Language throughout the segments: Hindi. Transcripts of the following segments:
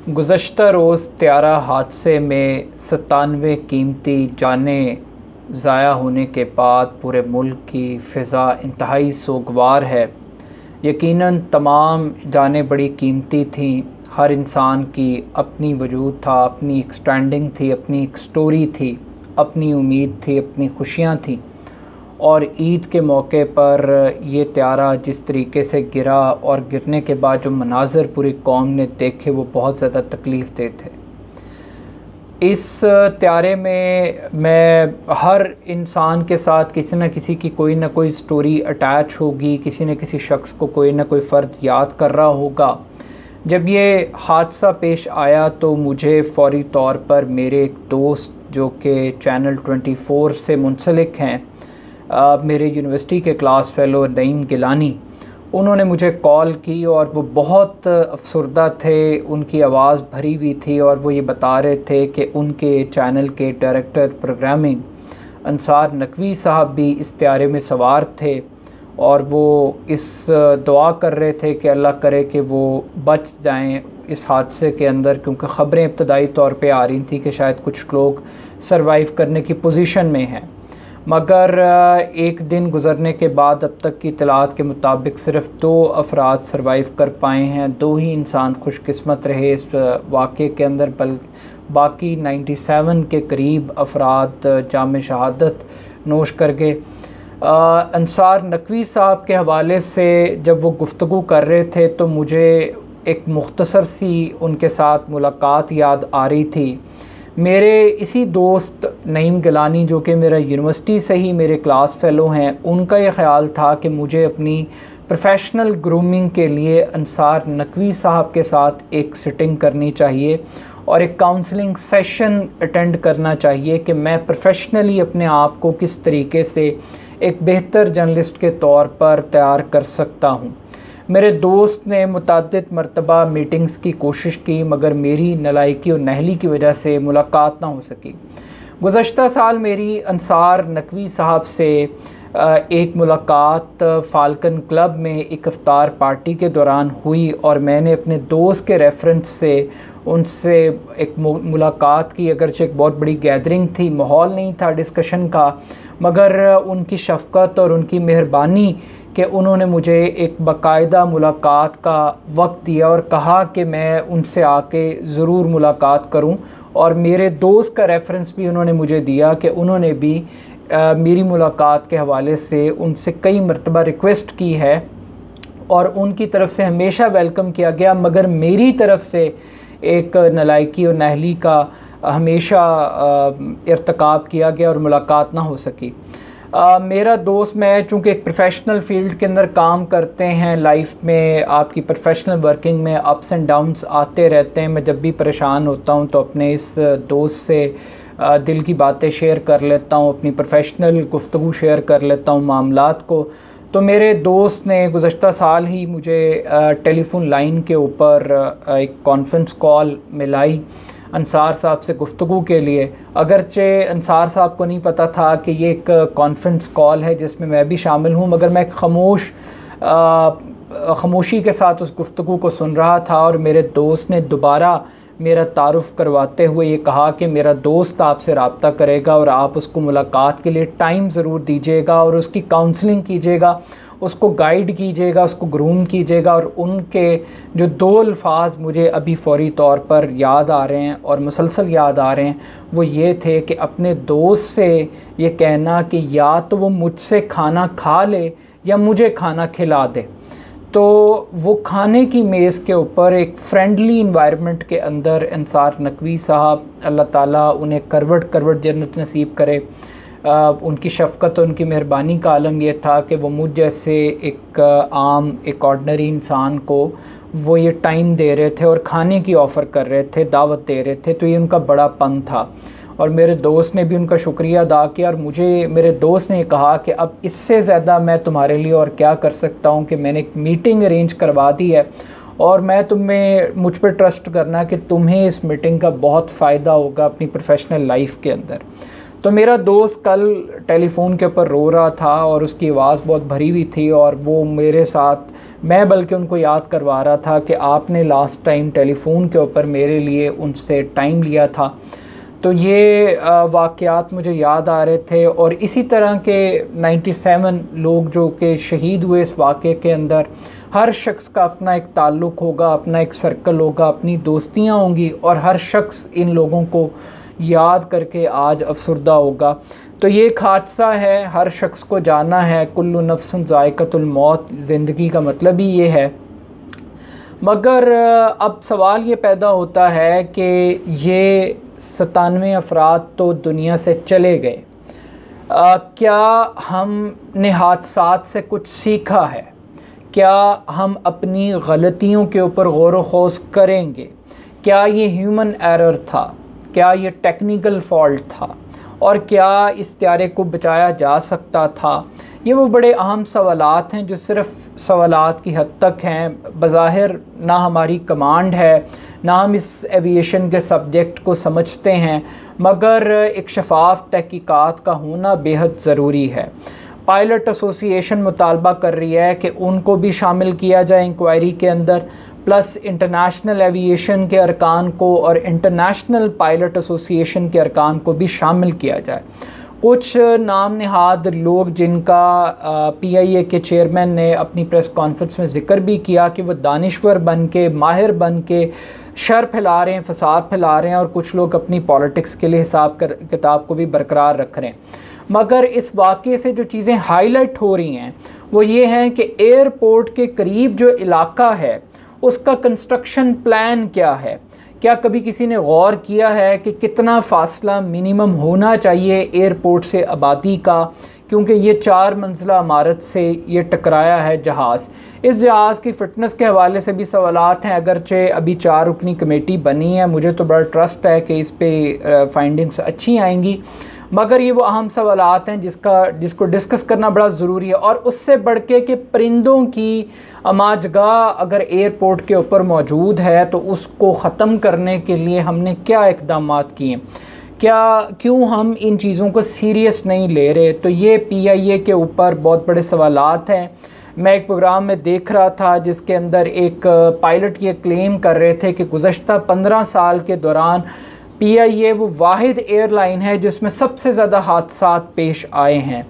गुज़श्ता रोज़ त्यारा हादसे में 97 कीमती जानें ज़ाया होने के बाद पूरे मुल्क की फ़िज़ा इंतहाई सोगवार है। यकीनन तमाम जानें बड़ी कीमती थीं। हर इंसान की अपनी वजूद था, अपनी एक स्टैंडिंग थी, अपनी एक स्टोरी थी, अपनी उम्मीद थी, अपनी खुशियाँ थीं। और ईद के मौके पर ये त्यारा जिस तरीके से गिरा और गिरने के बाद जो मनाज़र पूरी कौम ने देखे वो बहुत ज़्यादा तकलीफ़ दे थे। इस त्यारे में मैं हर इंसान के साथ किसी न किसी की कोई ना कोई स्टोरी अटैच होगी, किसी न किसी शख्स को कोई ना कोई फ़र्द याद कर रहा होगा। जब ये हादसा पेश आया तो मुझे फ़ौरी तौर पर मेरे एक दोस्त जो कि चैनल 24 से मुंसलिक हैं, मेरे यूनिवर्सिटी के क्लास फ़ेलो नईम गिलानी, उन्होंने मुझे कॉल की और वो बहुत अफसरदा थे। उनकी आवाज़ भरी हुई थी और वो ये बता रहे थे कि उनके चैनल के डायरेक्टर प्रोग्रामिंग अंसार नकवी साहब भी इस त्यारे में सवार थे और वो इस दुआ कर रहे थे कि अल्लाह करे कि वो बच जाएं इस हादसे के अंदर, क्योंकि ख़बरें इब्तदाई तौर पे आ रही थी कि शायद कुछ लोग सरवाइव करने की पोजीशन में हैं। मगर एक दिन गुज़रने के बाद अब तक की इत्तलात के मुताबिक सिर्फ़ 2 अफराद सरवाइव कर पाए हैं। 2 ही इंसान खुशकिस्मत रहे इस वाक़े के अंदर, बाकी 97 के करीब अफराद जाम शहादत नोश कर गए। अंसार नकवी साहब के हवाले से जब वो गुफ्तगू कर रहे थे तो मुझे एक मुख्तसर सी उनके साथ मुलाकात याद आ रही थी। मेरे इसी दोस्त नईम गिलानी जो कि मेरा यूनिवर्सिटी से ही मेरे क्लास फ़ेलो हैं, उनका ये ख़्याल था कि मुझे अपनी प्रोफेशनल ग्रूमिंग के लिए अंसार नकवी साहब के साथ एक सिटिंग करनी चाहिए और एक काउंसलिंग सेशन अटेंड करना चाहिए कि मैं प्रोफेशनली अपने आप को किस तरीके से एक बेहतर जर्नलिस्ट के तौर पर तैयार कर सकता हूँ। मेरे दोस्त ने मुतअद्दिद मरतबा मीटिंग्स की कोशिश की मगर मेरी नालायकी और नहली की वजह से मुलाकात ना हो सकी। गुज़श्ता साल मेरी अंसार नकवी साहब से एक मुलाकात फ़ाल्कन क्लब में एक इफ्तार पार्टी के दौरान हुई और मैंने अपने दोस्त के रेफरेंस से उनसे एक मुलाकात की। अगरचे एक बहुत बड़ी गैदरिंग थी, माहौल नहीं था डिस्कशन का, मगर उनकी शफ़क़त और उनकी मेहरबानी कि उन्होंने मुझे एक बाकायदा मुलाकात का वक्त दिया और कहा कि मैं उनसे आके ज़रूर मुलाकात करूं। और मेरे दोस्त का रेफरेंस भी उन्होंने मुझे दिया कि उन्होंने भी मेरी मुलाकात के हवाले से उनसे कई मरतबा रिक्वेस्ट की है और उनकी तरफ से हमेशा वेलकम किया गया, मगर मेरी तरफ से एक नालायकी और नाहली का हमेशा इर्तिकाब किया गया और मुलाकात ना हो सकी। मेरा दोस्त, मैं चूँकि एक प्रोफेशनल फ़ील्ड के अंदर काम करते हैं, लाइफ में आपकी प्रोफेशनल वर्किंग में अप्स एंड डाउन्स आते रहते हैं। मैं जब भी परेशान होता हूँ तो अपने इस दोस्त से दिल की बातें शेयर कर लेता हूँ, अपनी प्रोफेशनल गुफ्तगू शेयर कर लेता हूँ मामलात को। तो मेरे दोस्त ने गुज़श्ता साल ही मुझे टेलीफोन लाइन के ऊपर एक कॉन्फ्रेंस कॉल मिलाई अंसार साहब से गुफ्तगू के लिए। अगरचे अंसार साहब को नहीं पता था कि ये एक कॉन्फ्रेंस कॉल है जिसमें मैं भी शामिल हूँ, मगर मैं खामोशी के साथ उस गुफ्तगू को सुन रहा था। और मेरे दोस्त ने दोबारा मेरा तारुफ़ करवाते हुए ये कहा कि मेरा दोस्त आपसे रब्ता करेगा और आप उसको मुलाकात के लिए टाइम ज़रूर दीजिएगा और उसकी काउंसलिंग कीजिएगा, उसको गाइड कीजिएगा, उसको ग्रूम कीजिएगा। और उनके जो 2 अल्फाज मुझे अभी फ़ौरी तौर पर याद आ रहे हैं और मुसलसल याद आ रहे हैं, वो ये थे कि अपने दोस्त से ये कहना कि या तो वो मुझसे खाना खा ले या मुझे खाना खिला दे। तो वो खाने की मेज़ के ऊपर एक फ्रेंडली इन्वायरमेंट के अंदर अंसार नकवी साहब, अल्लाह ताला उन्हें करवट जन्नत नसीब करे, उनकी शफ़क़त और उनकी मेहरबानी का आलम यह था कि वो मुझ जैसे एक आम एक ऑर्डनरी इंसान को वो ये टाइम दे रहे थे और खाने की ऑफ़र कर रहे थे, दावत दे रहे थे। तो ये उनका बड़ापन था और मेरे दोस्त ने भी उनका शुक्रिया अदा किया। और मुझे मेरे दोस्त ने कहा कि अब इससे ज़्यादा मैं तुम्हारे लिए और क्या कर सकता हूँ कि मैंने एक मीटिंग अरेंज करवा दी है और मैं मुझ पर ट्रस्ट करना कि तुम्हें इस मीटिंग का बहुत फ़ायदा होगा अपनी प्रोफेशनल लाइफ के अंदर। तो मेरा दोस्त कल टेलीफ़ोन के ऊपर रो रहा था और उसकी आवाज़ बहुत भरी हुई थी, और वो मेरे साथ, मैं बल्कि उनको याद करवा रहा था कि आपने लास्ट टाइम टेलीफ़ोन के ऊपर मेरे लिए उनसे टाइम लिया था। तो ये वाक़यात मुझे याद आ रहे थे, और इसी तरह के 97 लोग जो कि शहीद हुए इस वाक़े के अंदर, हर शख्स का अपना एक ताल्लुक़ होगा, अपना एक सर्कल होगा, अपनी दोस्तियाँ होंगी, और हर शख्स इन लोगों को याद करके आज अफसरदा होगा। तो ये एक हादसा है, हर शख्स को जाना है, कुल्लु नफ्सुन ज़ायक़तुल मौत, ज़िंदगी का मतलब ही ये है। मगर अब सवाल ये पैदा होता है कि ये 97 अफराद तो दुनिया से चले गए, क्या हमने हादसात से कुछ सीखा है? क्या हम अपनी गलतियों के ऊपर गौर व खौज़ करेंगे? क्या ये ह्यूमन एरर था? क्या ये टेक्निकल फॉल्ट था? और क्या इस त्यारे को बचाया जा सकता था? ये वो बड़े अहम सवालात हैं जो सिर्फ़ सवालात की हद तक हैं। बज़ाहिर ना हमारी कमांड है, ना हम इस एविएशन के सब्जेक्ट को समझते हैं, मगर एक शफाफ तहकीकात का होना बेहद ज़रूरी है। पायलट एसोसिएशन मुतालबा कर रही है कि उनको भी शामिल किया जाए इंक्वायरी के अंदर, प्लस इंटरनेशनल एविएशन के अरकान को और इंटरनेशनल पायलट एसोसिएशन के अरकान को भी शामिल किया जाए। कुछ नाम नहाद लोग जिनका PIA के चेयरमैन ने अपनी प्रेस कॉन्फ्रेंस में ज़िक्र भी किया कि वो दानिश्वर बन के, माहिर बन के शर फैला रहे हैं, फसाद फैला रहे हैं, और कुछ लोग अपनी पॉलिटिक्स के लिए हिसाब किताब को भी बरकरार रख रहे हैं। मगर इस वाक़े से जो चीज़ें हाईलाइट हो रही हैं वो ये हैं कि एयरपोर्ट के करीब जो इलाका है उसका कंस्ट्रक्शन प्लान क्या है। क्या कभी किसी ने गौर किया है कि कितना फ़ासला मिनिमम होना चाहिए एयरपोर्ट से आबादी का? क्योंकि ये 4 मंजिला इमारत से ये टकराया है जहाज़। इस जहाज़ की फ़िटनेस के हवाले से भी सवालात हैं, अगरचे अभी 4 रुकनी कमेटी बनी है, मुझे तो बड़ा ट्रस्ट है कि इस पे फाइंडिंग्स अच्छी आएंगी, मगर ये वो अहम सवालात हैं जिसको डिस्कस करना बड़ा ज़रूरी है। और उससे बढ़ के कि परिंदों की अमाजगाह अगर एयरपोर्ट के ऊपर मौजूद है तो उसको ख़त्म करने के लिए हमने क्या इक़दामात किए, क्यों हम इन चीज़ों को सीरियस नहीं ले रहे। तो ये PIA के ऊपर बहुत बड़े सवालात हैं। मैं एक प्रोग्राम में देख रहा था जिसके अंदर एक पायलट ये क्लेम कर रहे थे कि गुज़श्ता 15 साल के दौरान PIA वो वाहिद एयरलाइन है जिसमें सबसे ज़्यादा हादसात पेश आए हैं।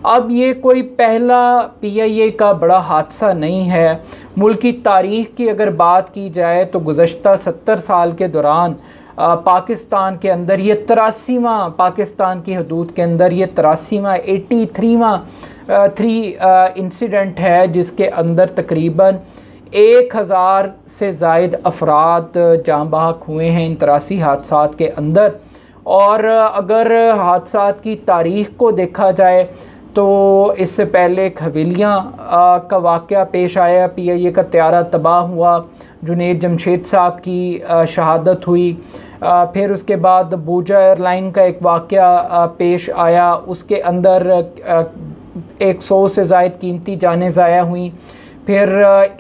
अब ये कोई पहला PIA का बड़ा हादसा नहीं है। मुल्क की तारीख़ की अगर बात की जाए तो गुज़श्ता 70 साल के दौरान पाकिस्तान के अंदर ये 83वां, पाकिस्तान की हदूद के अंदर ये 83वां 83वां इंसिडेंट है जिसके अंदर तकरीबन 1000 से ज़ायद अफराद जाँ बहक हुए हैं इन 83 हादसात के अंदर। और अगर हादसात की तारीख़ को देखा जाए तो इससे पहले एक हवेलियाँ का वाक़या पेश आया, PIA का त्यारा तबाह हुआ, जुनैद जमशेद साहब की शहादत हुई। फिर उसके बाद बूजा एयरलाइन का एक वाक़या पेश आया, उसके अंदर 100 से ज़ायद कीमती जानें ज़ाया हुई। फिर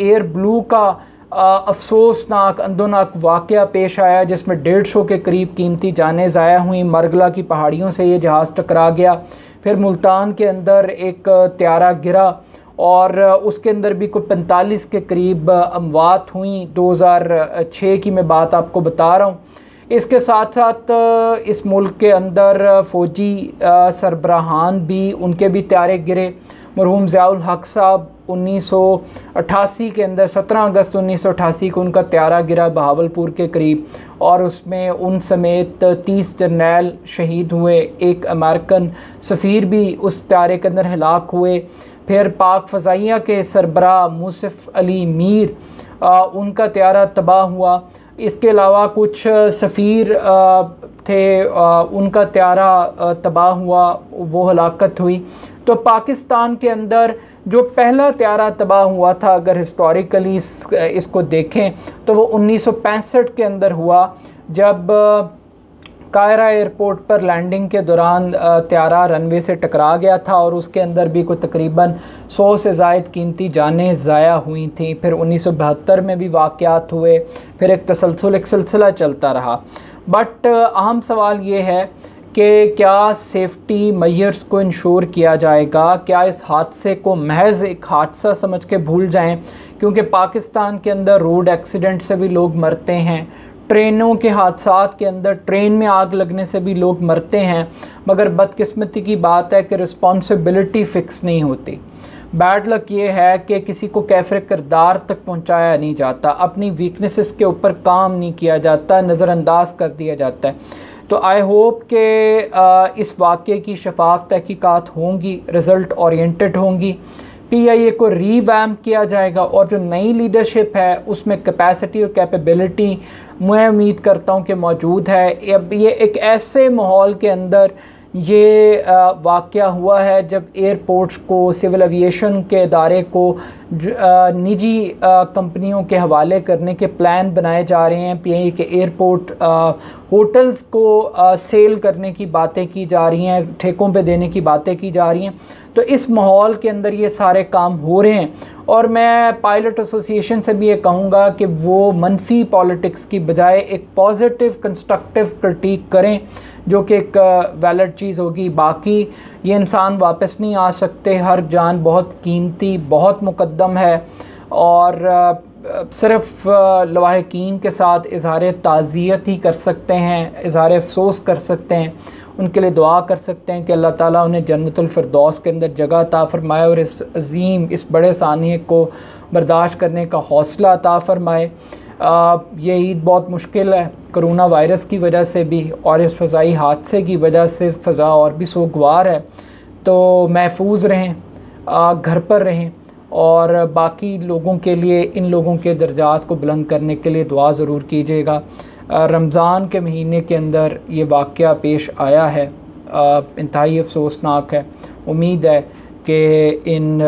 एयर ब्लू का अफसोसनाक अंदोनाक वाक़या पेश आया जिसमें 150 के करीब कीमती जानें ज़ाया हुई। मरगला की पहाड़ियों से ये जहाज़ टकरा गया। फिर मुल्तान के अंदर एक त्यारा गिरा और उसके अंदर भी कोई 45 के करीब अमवात हुई। 2006 की मैं बात आपको बता रहा हूँ। इसके साथ साथ इस मुल्क के अंदर फ़ौजी सरबराहान भी, उनके भी त्यारे गिरे। मरहूम ज़ियाउल हक साहब 1988 के अंदर 17 अगस्त 1988 को उनका त्यारा गिरा बहावलपुर के करीब, और उसमें उन समेत 30 जर्नैल शहीद हुए। एक अमेरिकन सफ़ीर भी उस त्यारे के अंदर हलाक हुए। फिर पाक फ़ज़ाइया के सरबराह मुसफ़ अली मीर, उनका त्यारा तबाह हुआ। इसके अलावा कुछ सफ़ीर थे, उनका त्यारा तबाह हुआ, वो हलाकत हुई। तो पाकिस्तान के अंदर जो पहला त्यारा तबाह हुआ था, अगर हिस्टोरिकली इसको देखें तो वो 1965 के अंदर हुआ, जब कायरा एयरपोर्ट पर लैंडिंग के दौरान त्यारा रनवे से टकरा गया था और उसके अंदर भी कोई तकरीबन 100 से ज़ायद कीमती जानें ज़ाया हुई थी। फिर 1972 में भी वाक़यात हुए, फिर एक सिलसिला चलता रहा। बट अहम सवाल ये है कि क्या सेफ्टी मेजर्स को इंश्योर किया जाएगा, क्या इस हादसे को महज एक हादसा समझ के भूल जाएं, क्योंकि पाकिस्तान के अंदर रोड एक्सीडेंट से भी लोग मरते हैं, ट्रेनों के हादसात के अंदर ट्रेन में आग लगने से भी लोग मरते हैं, मगर बदकिस्मती की बात है कि रिस्पॉन्सिबिलिटी फ़िक्स नहीं होती। बैड लक ये है कि किसी को कैफ़र किरदार तक पहुंचाया नहीं जाता, अपनी वीकनेसेस के ऊपर काम नहीं किया जाता, नज़रअंदाज कर दिया जाता है। तो आई होप कि इस वाक़े की शफाफ तहकीकात होंगी, रिज़ल्ट ओरिएंटेड होंगी, PIA को रीवैम्प किया जाएगा और जो नई लीडरशिप है उसमें कैपेसिटी और कैपेबिलिटी मैं उम्मीद करता हूँ कि मौजूद है। अब ये एक ऐसे माहौल के अंदर ये वाक़या हुआ है जब एयरपोर्ट्स को, सिविल एविएशन के इदारे को निजी कंपनियों के हवाले करने के प्लान बनाए जा रहे हैं। PIA के एयरपोर्ट होटल्स को सेल करने की बातें की जा रही हैं, ठेकों पे देने की बातें की जा रही हैं। तो इस माहौल के अंदर ये सारे काम हो रहे हैं और मैं पायलट एसोसिएशन से भी ये कहूँगा कि वो मनफी पॉलिटिक्स की बजाय एक पॉजिटिव कंस्ट्रक्टिव क्रिटिक करें, जो कि एक वैलिड चीज़ होगी। बाकी ये इंसान वापस नहीं आ सकते, हर जान बहुत कीमती, बहुत मुकद्दम है और सिर्फ लवाहिकीन के साथ इज़हार ताज़ियत ही कर सकते हैं, इज़हार अफसोस कर सकते हैं, उनके लिए दुआ कर सकते हैं कि अल्लाह ताला उन्हें जन्नतुल फिरदौस के अंदर जगह अता फ़रमाए और इस अज़ीम, इस बड़े सानिए को बर्दाश्त करने का हौसला अता फ़रमाए। ये ईद बहुत मुश्किल है कोरोना वायरस की वजह से भी और इस फ़ज़ाई हादसे की वजह से फ़ज़ा और भी सोगवार है। तो महफूज रहें, घर पर रहें और बाकी लोगों के लिए, इन लोगों के दर्जात को बुलंद करने के लिए दुआ ज़रूर कीजिएगा। रमज़ान के महीने के अंदर ये वाक़या पेश आया है, इंतहाई अफसोसनाक है। उम्मीद है कि इन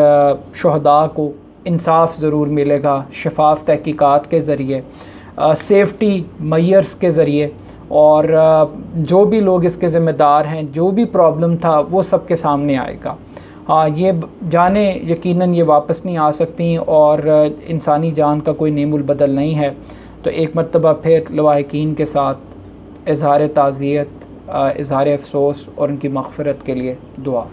शुहदा को इंसाफ ज़रूर मिलेगा शफाफ तहकीकात के ज़रिए, सेफ्टी मेजर्स के ज़रिए, और जो भी लोग इसके ज़िम्मेदार हैं, जो भी प्रॉब्लम था वो सब के सामने आएगा। हाँ, ये जाने यकीनन ये वापस नहीं आ सकती और इंसानी जान का कोई नेमुल बदल नहीं है। तो एक मरतबा फिर लवाहिकीन के साथ इज़हार ताज़ियत, इज़हार अफसोस और उनकी मग़फ़िरत के लिए दुआ।